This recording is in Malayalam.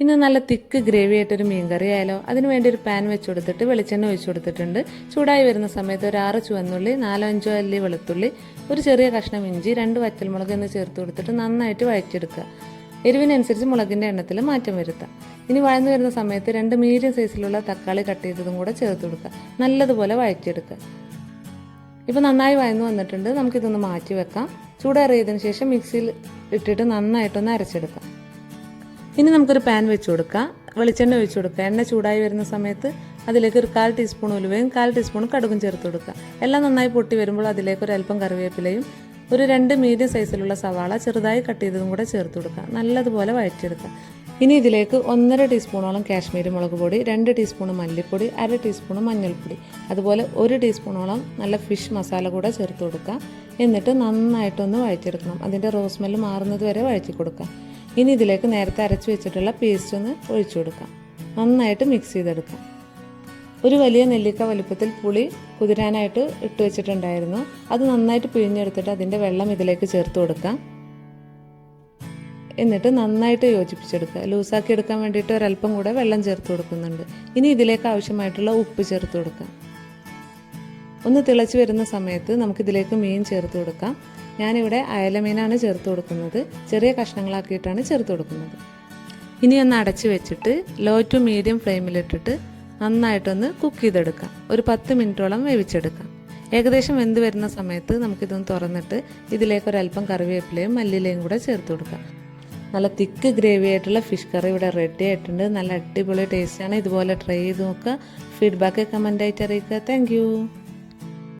ഇന്ന് നല്ല തിക്ക് ഗ്രേവി ആയിട്ടൊരു മീൻ കറി ആയാലോ. അതിന് വേണ്ടി ഒരു പാൻ വെച്ച് കൊടുത്തിട്ട് വെളിച്ചെണ്ണ ഒഴിച്ചു കൊടുത്തിട്ടുണ്ട്. ചൂടായി വരുന്ന സമയത്ത് ഒരു 6 ചുവന്നുള്ളി, 4-5 അല്ലി വെളുത്തുള്ളി, ഒരു ചെറിയ കഷ്ണം ഇഞ്ചി, 2 വറ്റൽമുളക് എന്ന് ചേർത്ത് കൊടുത്തിട്ട് നന്നായിട്ട് വഴറ്റിയെടുക്കുക. എരിവിനനുസരിച്ച് മുളകിൻ്റെ എണ്ണത്തിൽ മാറ്റം വരുത്താം. ഇനി വഴന്നു വരുന്ന സമയത്ത് 2 മീഡിയം സൈസിലുള്ള തക്കാളി കട്ട് ചെയ്തതും കൂടെ ചേർത്ത് കൊടുക്കുക. നല്ലതുപോലെ വഴറ്റിയെടുക്കുക. ഇപ്പോൾ നന്നായി വഴന്നു വന്നിട്ടുണ്ട്. നമുക്കിതൊന്ന് മാറ്റി വെക്കാം. ചൂടേറിയതിന് ശേഷം മിക്സിയിൽ ഇട്ടിട്ട് നന്നായിട്ടൊന്ന് അരച്ചെടുക്കാം. ഇനി നമുക്കൊരു പാൻ വെച്ച് കൊടുക്കാം. വെളിച്ചെണ്ണ ഒഴിച്ച് കൊടുക്കുക. എണ്ണ ചൂടായി വരുന്ന സമയത്ത് അതിലേക്ക് ഒരു 1/4 ടീസ്പൂൺ ഉലുവയും 1/4 ടീസ്പൂൺ കടുകും ചേർത്ത് കൊടുക്കുക. എല്ലാം നന്നായി പൊട്ടി വരുമ്പോൾ അതിലേക്ക് ഒരു അല്പം കറിവേപ്പിലയും ഒരു 2 മീഡിയം സൈസിലുള്ള സവാള ചെറുതായി കട്ട് ചെയ്തതും കൂടെ ചേർത്ത് കൊടുക്കുക. നല്ലതുപോലെ വഴറ്റിയെടുക്കുക. ഇനി ഇതിലേക്ക് 1.5 ടീസ്പൂണോളം കാശ്മീരി മുളക് പൊടി, 2 ടീസ്പൂൺ മല്ലിപ്പൊടി, 1/2 ടീസ്പൂൺ മഞ്ഞൾപ്പൊടി, അതുപോലെ 1 ടീസ്പൂണോളം നല്ല ഫിഷ് മസാല കൂടെ ചേർത്ത് കൊടുക്കുക. എന്നിട്ട് നന്നായിട്ടൊന്ന് വഴറ്റിയെടുക്കണം. അതിൻ്റെ റോ സ്മെല്ല് മാറുന്നത് വരെ വഴറ്റി കൊടുക്കുക. ഇനി ഇതിലേക്ക് നേരത്തെ അരച്ച് വെച്ചിട്ടുള്ള പേസ്റ്റ് ഒന്ന് ഒഴിച്ചു കൊടുക്കാം. നന്നായിട്ട് മിക്സ് ചെയ്തെടുക്കാം. ഒരു വലിയ നെല്ലിക്ക വലുപ്പത്തിൽ പുളി കുതിരാനായിട്ട് ഇട്ട് വെച്ചിട്ടുണ്ടായിരുന്നു. അത് നന്നായിട്ട് പിഴിഞ്ഞെടുത്തിട്ട് അതിൻ്റെ വെള്ളം ഇതിലേക്ക് ചേർത്ത് കൊടുക്കാം. എന്നിട്ട് നന്നായിട്ട് യോജിപ്പിച്ചെടുക്കുക. ലൂസാക്കി എടുക്കാൻ വേണ്ടിയിട്ട് ഒരല്പം കൂടെ വെള്ളം ചേർത്ത് കൊടുക്കുന്നുണ്ട്. ഇനി ഇതിലേക്ക് ആവശ്യമായിട്ടുള്ള ഉപ്പ് ചേർത്ത് കൊടുക്കാം. ഒന്ന് തിളച്ച് വരുന്ന സമയത്ത് നമുക്കിതിലേക്ക് മീൻ ചേർത്ത് കൊടുക്കാം. ഞാനിവിടെ അയലമീനാണ് ചേർത്ത് കൊടുക്കുന്നത്. ചെറിയ കഷ്ണങ്ങളാക്കിയിട്ടാണ് ചേർത്ത് കൊടുക്കുന്നത്. ഇനി ഒന്ന് അടച്ച് വെച്ചിട്ട് ലോ ടു മീഡിയം ഫ്ലെയിമിലിട്ടിട്ട് നന്നായിട്ടൊന്ന് കുക്ക് ചെയ്തെടുക്കാം. ഒരു 10 മിനിറ്റോളം വേവിച്ചെടുക്കാം. ഏകദേശം വെന്ത് വരുന്ന സമയത്ത് നമുക്കിതൊന്ന് തുറന്നിട്ട് ഇതിലേക്ക് ഒരല്പം കറിവേപ്പിലയും മല്ലിയിലയും കൂടെ ചേർത്ത് കൊടുക്കാം. നല്ല തിക്ക് ഗ്രേവി ആയിട്ടുള്ള ഫിഷ് കറി ഇവിടെ റെഡി ആയിട്ടുണ്ട്. നല്ല അടിപൊളി ടേസ്റ്റാണ്. ഇതുപോലെ ട്രൈ ചെയ്ത് നോക്കുക. ഫീഡ്ബാക്ക് കമൻ്റായിട്ട് അറിയിക്കുക. താങ്ക്